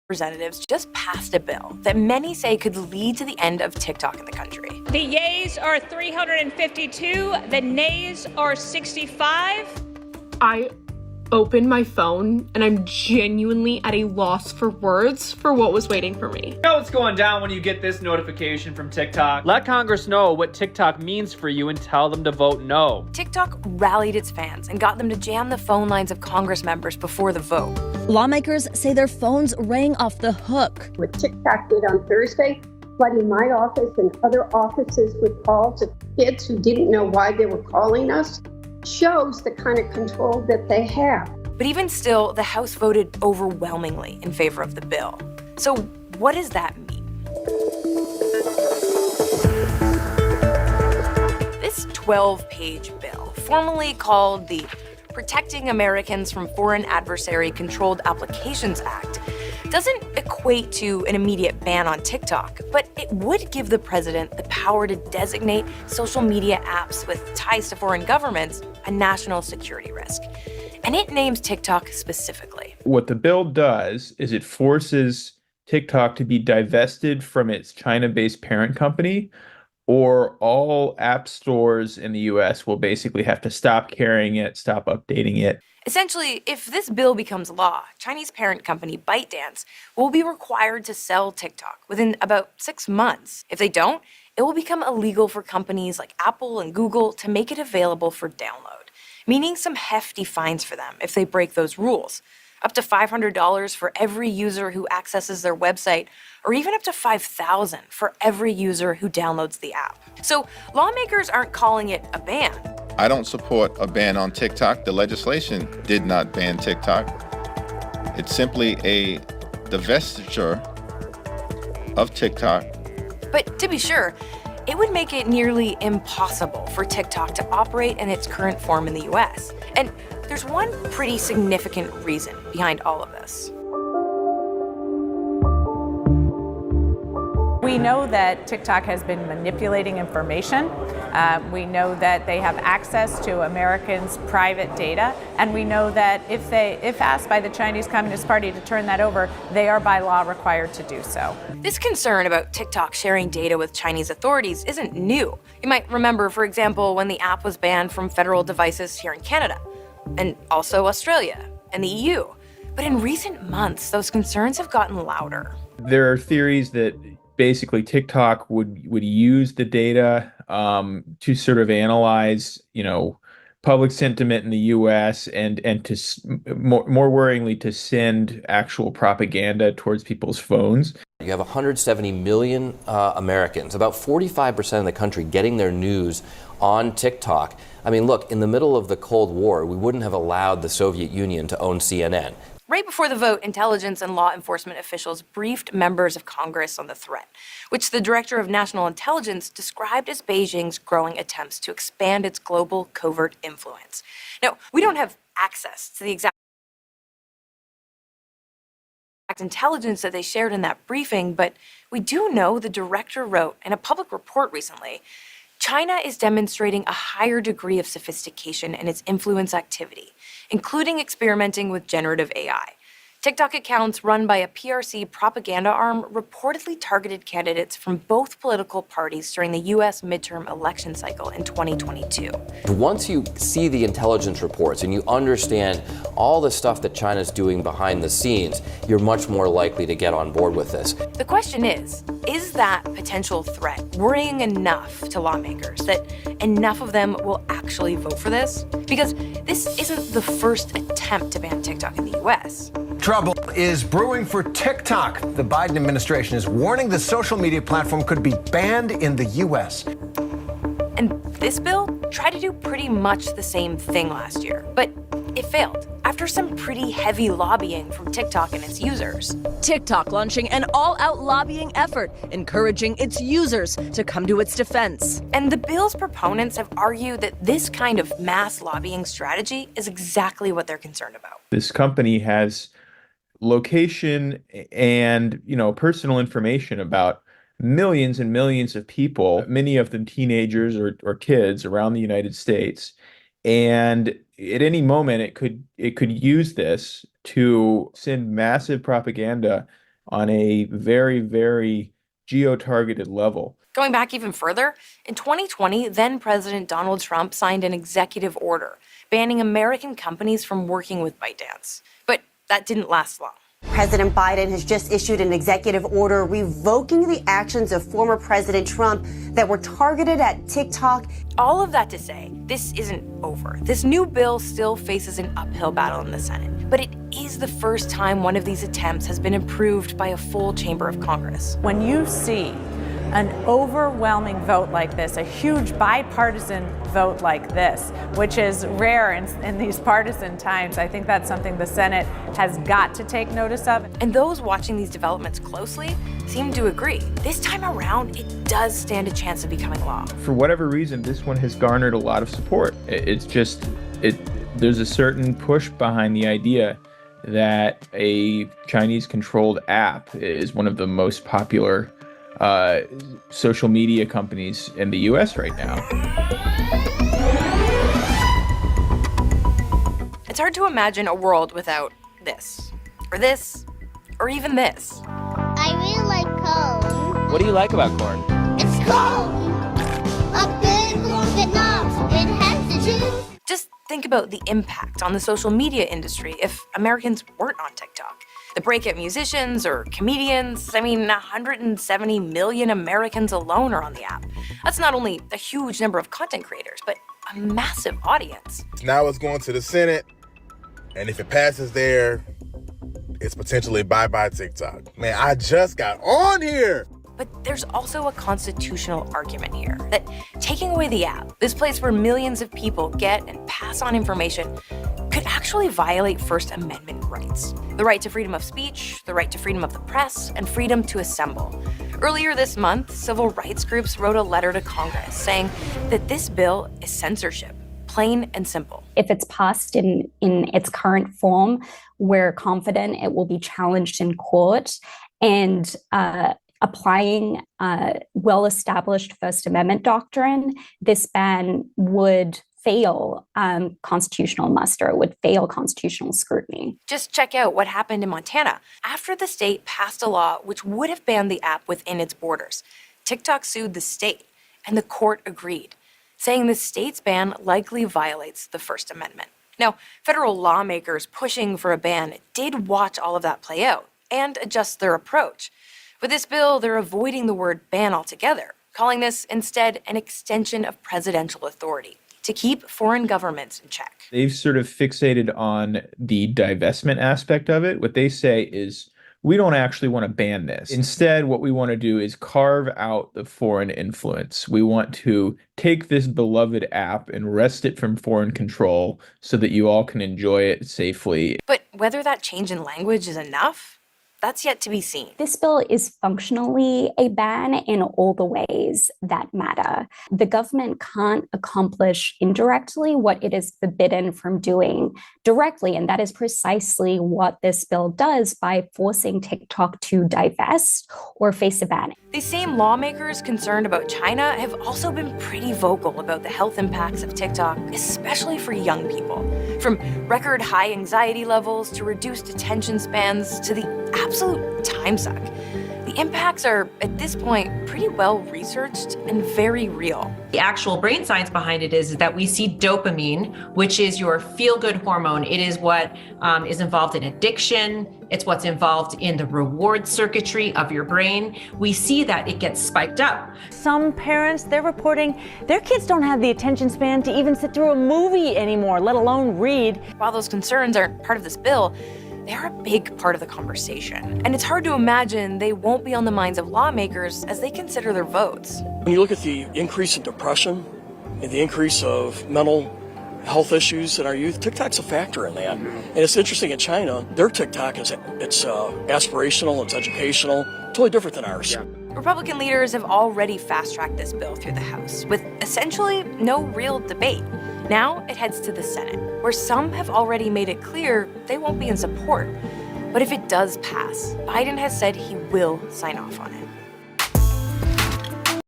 Representatives just passed a bill that many say could lead to the end of TikTok in the country. The yeas are 352, the nays are 65. I opened my phone and I'm genuinely at a loss for words for what was waiting for me. You know what's going down when you get this notification from TikTok? Let Congress know what TikTok means for you and tell them to vote no. TikTok rallied its fans and got them to jam the phone lines of Congress members before the vote. Lawmakers say their phones rang off the hook. What TikTok did on Thursday, flooding my office and other offices with calls of kids who didn't know why they were calling us, shows the kind of control that they have. But even still, the House voted overwhelmingly in favor of the bill. So what does that mean? This 12-page bill, formally called the Protecting Americans from Foreign Adversary Controlled Applications Act, doesn't equate to an immediate ban on TikTok, but it would give the president the power to designate social media apps with ties to foreign governments a national security risk. And it names TikTok specifically. What the bill does is it forces TikTok to be divested from its China-based parent company, or all app stores in the US will basically have to stop carrying it, stop updating it. Essentially, if this bill becomes law, Chinese parent company ByteDance will be required to sell TikTok within about 6 months. If they don't, it will become illegal for companies like Apple and Google to make it available for download, meaning some hefty fines for them if they break those rules. Up to $500 for every user who accesses their website, or even up to $5,000 for every user who downloads the app. So lawmakers aren't calling it a ban. I don't support a ban on TikTok. The legislation did not ban TikTok. It's simply a divestiture of TikTok. But to be sure, it would make it nearly impossible for TikTok to operate in its current form in the US. And there's one pretty significant reason behind all of this. We know that TikTok has been manipulating information. We know that they have access to Americans' private data, and we know that if asked by the Chinese Communist Party to turn that over, they are by law required to do so. This concern about TikTok sharing data with Chinese authorities isn't new. You might remember, for example, when the app was banned from federal devices here in Canada, and also Australia and the EU. But in recent months, those concerns have gotten louder. There are theories that basically TikTok would use the data to sort of analyze, public sentiment in the U.S. and to more worryingly to send actual propaganda towards people's phones. You have 170 million Americans, about 45% of the country getting their news on TikTok. I mean, look, in the middle of the Cold War, we wouldn't have allowed the Soviet Union to own CNN. Right before the vote, intelligence and law enforcement officials briefed members of Congress on the threat, which the Director of National Intelligence described as Beijing's growing attempts to expand its global covert influence. Now, we don't have access to the exact intelligence that they shared in that briefing, but we do know the director wrote in a public report recently, China is demonstrating a higher degree of sophistication in its influence activity, including experimenting with generative AI. TikTok accounts run by a PRC propaganda arm reportedly targeted candidates from both political parties during the U.S. midterm election cycle in 2022. Once you see the intelligence reports and you understand all the stuff that China's doing behind the scenes, you're much more likely to get on board with this. The question is that potential threat worrying enough to lawmakers that enough of them will actually vote for this? Because this isn't the first attempt to ban TikTok in the U.S. Trouble is brewing for TikTok. The Biden administration is warning the social media platform could be banned in the U.S. And this bill tried to do pretty much the same thing last year, but it failed after some pretty heavy lobbying from TikTok and its users. TikTok launching an all-out lobbying effort, encouraging its users to come to its defense. And the bill's proponents have argued that this kind of mass lobbying strategy is exactly what they're concerned about. This company has location and, personal information about millions and millions of people, many of them teenagers or kids around the United States. And at any moment, it could use this to send massive propaganda on a very, very geo-targeted level. Going back even further, in 2020, then President Donald Trump signed an executive order banning American companies from working with ByteDance. But that didn't last long. President Biden has just issued an executive order revoking the actions of former President Trump that were targeted at TikTok. All of that to say, this isn't over. This new bill still faces an uphill battle in the Senate, but it is the first time one of these attempts has been approved by a full chamber of Congress. When you see an overwhelming vote like this, a huge bipartisan vote like this, which is rare in these partisan times, I think that's something the Senate has got to take notice of. And those watching these developments closely seem to agree. This time around, it does stand a chance of becoming law. For whatever reason, this one has garnered a lot of support. There's a certain push behind the idea that a Chinese-controlled app is one of the most popular social media companies in the US right now. It's hard to imagine a world without this, or even this. I really like corn. What do you like about corn? It's corn. A big corn, but not. It has the juice. Just think about the impact on the social media industry if Americans weren't on TikTok. The breakout musicians or comedians, 170 million Americans alone are on the app. That's not only a huge number of content creators, but a massive audience. Now it's going to the Senate, and if it passes there, it's potentially bye-bye TikTok. Man, I just got on here. But there's also a constitutional argument here that taking away the app, this place where millions of people get and pass on information, could actually violate First Amendment rights. The right to freedom of speech, the right to freedom of the press, and freedom to assemble. Earlier this month, civil rights groups wrote a letter to Congress saying that this bill is censorship, plain and simple. If it's passed in its current form, we're confident it will be challenged in court, and applying well-established First Amendment doctrine, this ban would fail constitutional muster, it would fail constitutional scrutiny. Just check out what happened in Montana. After the state passed a law which would have banned the app within its borders, TikTok sued the state, and the court agreed, saying the state's ban likely violates the First Amendment. Now, federal lawmakers pushing for a ban did watch all of that play out and adjust their approach. With this bill, they're avoiding the word ban altogether, calling this instead an extension of presidential authority to keep foreign governments in check. They've sort of fixated on the divestment aspect of it. What they say is, we don't actually want to ban this. Instead, what we want to do is carve out the foreign influence. We want to take this beloved app and wrest it from foreign control so that you all can enjoy it safely. But whether that change in language is enough, that's yet to be seen. This bill is functionally a ban in all the ways that matter. The government can't accomplish indirectly what it is forbidden from doing directly, and that is precisely what this bill does by forcing TikTok to divest or face a ban. These same lawmakers concerned about China have also been pretty vocal about the health impacts of TikTok, especially for young people. From record high anxiety levels to reduced attention spans to the absolute time suck. The impacts are, at this point, pretty well researched and very real. The actual brain science behind it is that we see dopamine, which is your feel-good hormone. It is what is involved in addiction. It's what's involved in the reward circuitry of your brain. We see that it gets spiked up. Some parents, they're reporting their kids don't have the attention span to even sit through a movie anymore, let alone read. While those concerns aren't part of this bill, they're a big part of the conversation. And it's hard to imagine they won't be on the minds of lawmakers as they consider their votes. When you look at the increase in depression and the increase of mental health issues in our youth, TikTok's a factor in that. And it's interesting, in China, their TikTok it's aspirational, it's educational, totally different than ours. Republican leaders have already fast-tracked this bill through the House with essentially no real debate. Now it heads to the Senate, where some have already made it clear they won't be in support. But if it does pass, Biden has said he will sign off on it.